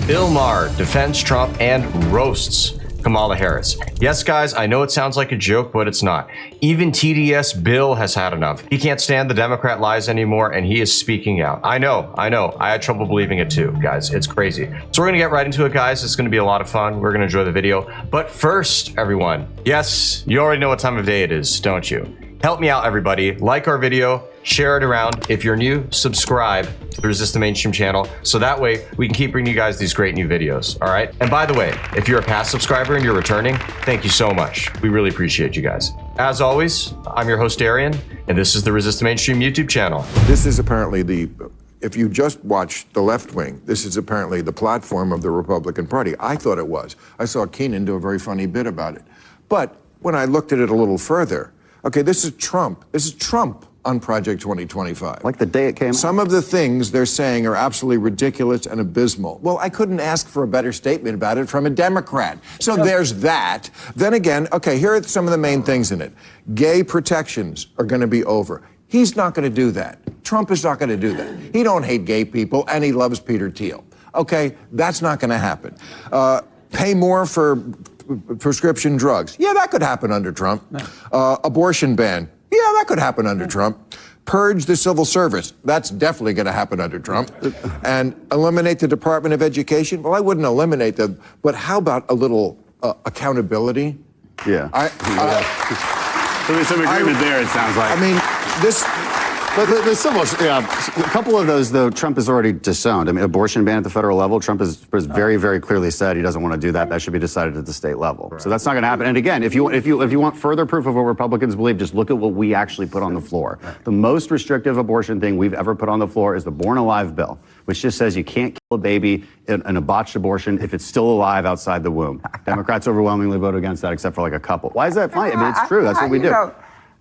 Bill Maher defends Trump and roasts Kamala Harris. Yes, guys, I know it sounds like a joke, but it's not. Even TDS Bill has had enough. He can't stand the Democrat lies anymore, and he is speaking out. I know. I had trouble believing it too, guys. It's crazy. So we're gonna get right into it, guys. It's gonna be a lot of fun. We're gonna enjoy the video. But first, everyone, yes, you already know what time of day it is, don't you? Help me out, everybody. Like our video, share it around. If you're new, subscribe to the Resist the Mainstream channel, so that way we can keep bringing you guys these great new videos, all right? And by the way, if you're a past subscriber and you're returning, thank you so much. We really appreciate you guys. As always, I'm your host, Darian, and this is the Resist the Mainstream YouTube channel. This is apparently if you just watch the left wing, this is apparently the platform of the Republican Party. I thought it was. I saw Keenan do a very funny bit about it. But when I looked at it a little further, okay, this is Trump. This is Trump on Project 2025. Like the day it came out. Some of the things they're saying are absolutely ridiculous and abysmal. Well, I couldn't ask for a better statement about it from a Democrat. So there's that. Then again, okay, here are some of the main things in it. Gay protections are going to be over. He's not going to do that. Trump is not going to do that. He don't hate gay people, and he loves Peter Thiel. Okay, that's not going to happen. Pay more for prescription drugs. Yeah, that could happen under Trump. Abortion ban. Yeah, that could happen under Trump. Purge the civil service. That's definitely going to happen under Trump. And eliminate the Department of Education. Well, I wouldn't eliminate them, but how about a little accountability? Yeah. There's some agreement there, it sounds like. I mean, this... But the civil, yeah, a couple of those, though, Trump has already disowned. I mean, abortion ban at the federal level, Trump has very, very clearly said he doesn't want to do that. That should be decided at the state level. Right. So that's not going to happen. And again, if you want further proof of what Republicans believe, just look at what we actually put on the floor. The most restrictive abortion thing we've ever put on the floor is the Born Alive bill, which just says you can't kill a baby in a botched abortion if it's still alive outside the womb. Democrats overwhelmingly vote against that, except for like a couple. Why is that fine? I mean, it's true. That's what we do.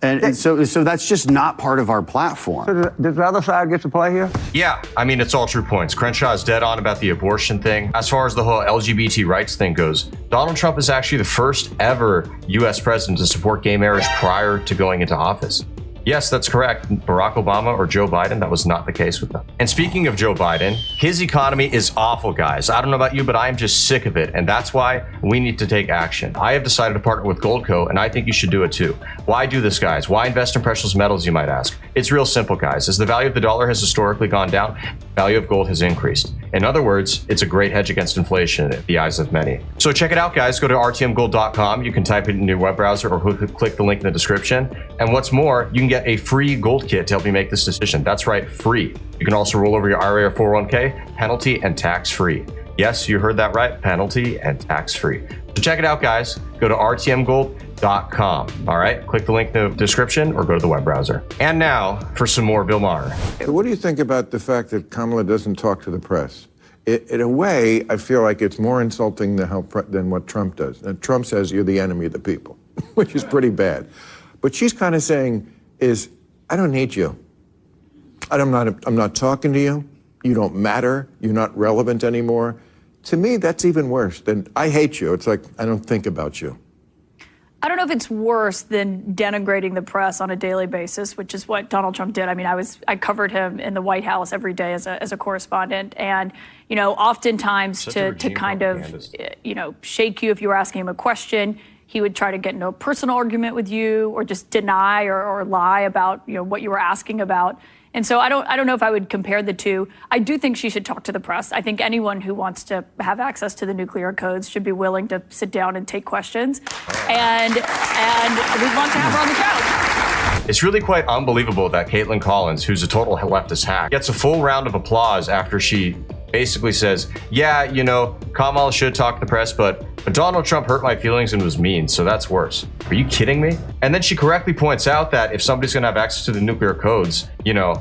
And so that's just not part of our platform. So does the other side get to play here? Yeah, I mean, it's all true points. Crenshaw is dead on about the abortion thing. As far as the whole LGBT rights thing goes, Donald Trump is actually the first ever U.S. president to support gay marriage prior to going into office. Yes, that's correct. Barack Obama or Joe Biden, that was not the case with them. And speaking of Joe Biden, his economy is awful, guys. I don't know about you, but I am just sick of it. And that's why we need to take action. I have decided to partner with Goldco, and I think you should do it too. Why do this, guys? Why invest in precious metals, you might ask? It's real simple, guys. As the value of the dollar has historically gone down, the value of gold has increased. In other words, it's a great hedge against inflation in the eyes of many. So check it out, guys. Go to rtmgold.com. You can type it in your web browser or click the link in the description. And what's more, you can get a free gold kit to help you make this decision. That's right, free. You can also roll over your IRA or 401k, penalty and tax-free. Yes, you heard that right, penalty and tax-free. So check it out, guys. Go to rtmgold.com. All right, click the link in the description or go to the web browser. And now for some more Bill Maher. What do you think about the fact that Kamala doesn't talk to the press? In a way, I feel like it's more insulting than what Trump does. And Trump says you're the enemy of the people, which is pretty bad. But she's kind of saying I don't need you. I'm not talking to you. You don't matter. You're not relevant anymore. To me, that's even worse than I hate you. It's like I don't think about you. I don't know if it's worse than denigrating the press on a daily basis, which is what Donald Trump did. I mean, I covered him in the White House every day as a correspondent, and oftentimes to kind of shake you if you were asking him a question, he would try to get into a personal argument with you, or just deny or lie about what you were asking about. And so I don't know if I would compare the two. I do think she should talk to the press. I think anyone who wants to have access to the nuclear codes should be willing to sit down and take questions. And we want to have her on the couch. It's really quite unbelievable that Caitlin Collins, who's a total leftist hack, gets a full round of applause after she basically says, yeah, Kamala should talk to the press, but Donald Trump hurt my feelings and was mean, so that's worse. Are you kidding me? And then she correctly points out that if somebody's going to have access to the nuclear codes,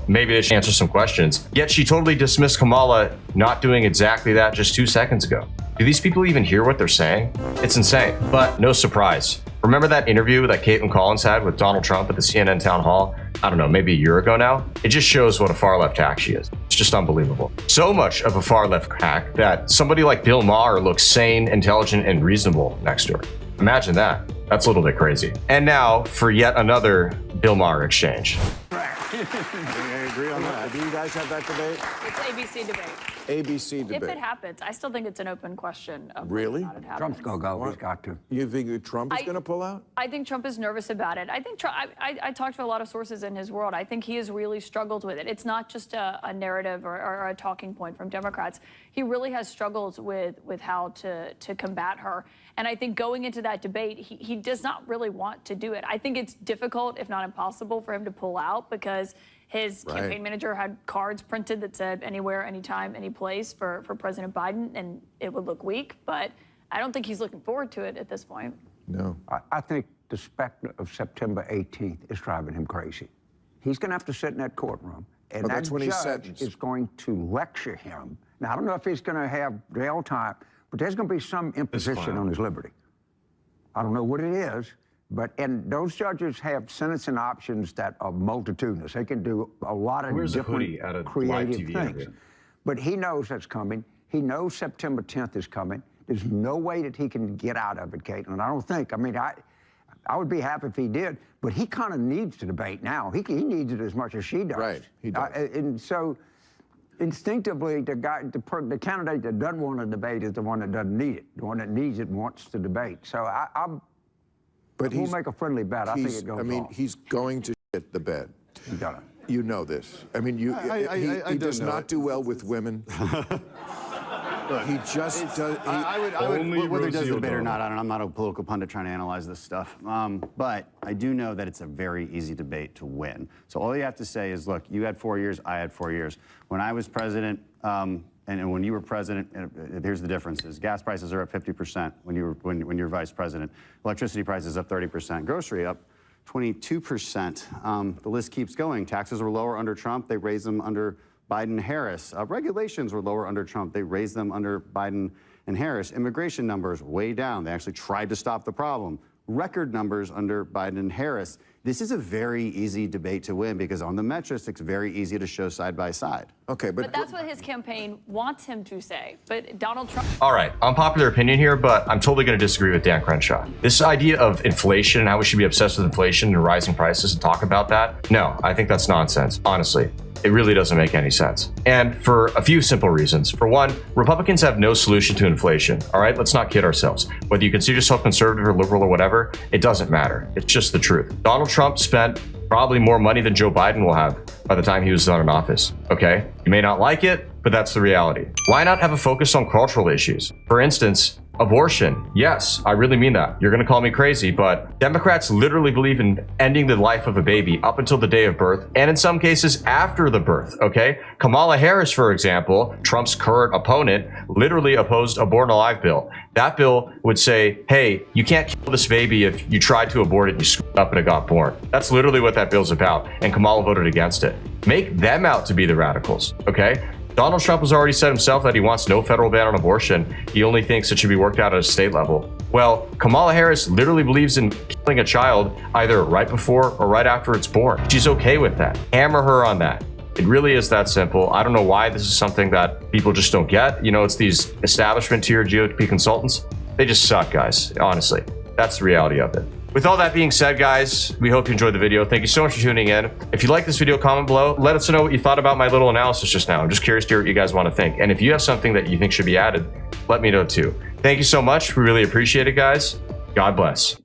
maybe they should answer some questions. Yet she totally dismissed Kamala not doing exactly that just 2 seconds ago. Do these people even hear what they're saying? It's insane, but no surprise. Remember that interview that Caitlin Collins had with Donald Trump at the CNN town hall? I don't know, maybe a year ago now? It just shows what a far left hack she is. It's just unbelievable. So much of a far left hack that somebody like Bill Maher looks sane, intelligent, and reasonable next to her. Imagine that. That's a little bit crazy. And now for yet another Bill Maher exchange. agree on that. Do you guys have that debate? It's ABC debate. ABC debate. If it happens, I still think it's an open question of Really? whether or not it happens. Trump's going to go. He's got to. You think Trump is I- going to pull out? I think Trump is nervous about it. I think I talked to a lot of sources in his world. I think he has really struggled with it. It's not just a narrative or a talking point from Democrats. He really has struggled with how to combat her. And I think going into that debate, he does not really want to do it. I think it's difficult, if not impossible, for him to pull out because his campaign manager had cards printed that said anywhere, anytime, any place for President Biden, and it would look weak. But I don't think he's looking forward to it at this point. No. I think the specter of September 18th is driving him crazy. He's going to have to sit in that courtroom, and Oh, that that's when he's judge sentenced. is going to lecture him. Now, I don't know if he's going to have jail time, but there's going to be some imposition on his liberty. I don't know what it is, and those judges have sentencing options that are multitudinous. They can do a lot of Wears a different hoodie at a live creative TV things. interview. But he knows that's coming. He knows September 10th is coming. There's no way that he can get out of it, Caitlin. I don't think. I mean, I would be happy if he did, but he kind of needs to debate now. He needs it as much as she does. Right, he does. And so, instinctively, the candidate that doesn't want to debate is the one that doesn't need it. The one that needs it wants to debate. So we'll make a friendly bet. I think it goes off. He's going to shit the bed. He does. You know this. I mean, he does not do well with women. He just does. Whether he does Rosie debate or O'Donnell. not, I'm not a political pundit trying to analyze this stuff. But I do know that it's a very easy debate to win. So all you have to say is, look, you had 4 years, I had 4 years. When I was president, and when you were president, here's the differences. Gas prices are up 50% when you're vice president. Electricity prices up 30%. Grocery up 22%. The list keeps going. Taxes were lower under Trump. They raised them under Biden and Harris. Regulations were lower under Trump. They raised them under Biden and Harris. Immigration numbers way down. They actually tried to stop the problem. Record numbers under Biden and Harris. This is a very easy debate to win because on the metrics, it's very easy to show side by side. Okay, But that's what his campaign wants him to say. But Donald Trump. All right, unpopular opinion here, but I'm totally going to disagree with Dan Crenshaw. This idea of inflation and how we should be obsessed with inflation and rising prices and talk about that, no, I think that's nonsense, honestly. It really doesn't make any sense. And for a few simple reasons. For one, Republicans have no solution to inflation. All right, let's not kid ourselves. Whether you consider yourself conservative or liberal or whatever, it doesn't matter. It's just the truth. Donald Trump spent probably more money than Joe Biden will have by the time he was done in office. Okay, you may not like it, but that's the reality. Why not have a focus on cultural issues? For instance, abortion. Yes, I really mean that. You're going to call me crazy, but Democrats literally believe in ending the life of a baby up until the day of birth, and in some cases after the birth, okay? Kamala Harris, for example, Trump's current opponent, literally opposed a Born Alive bill. That bill would say, hey, you can't kill this baby if you tried to abort it and you screwed up and it got born. That's literally what that bill's about, and Kamala voted against it. Make them out to be the radicals, okay? Donald Trump has already said himself that he wants no federal ban on abortion. He only thinks it should be worked out at a state level. Well, Kamala Harris literally believes in killing a child either right before or right after it's born. She's okay with that. Hammer her on that. It really is that simple. I don't know why this is something that people just don't get. You know, it's these establishment tier GOP consultants. They just suck, guys. Honestly, that's the reality of it. With all that being said, guys, we hope you enjoyed the video. Thank you so much for tuning in. If you like this video, comment below. Let us know what you thought about my little analysis just now. I'm just curious to hear what you guys want to think. And if you have something that you think should be added, let me know too. Thank you so much. We really appreciate it, guys. God bless.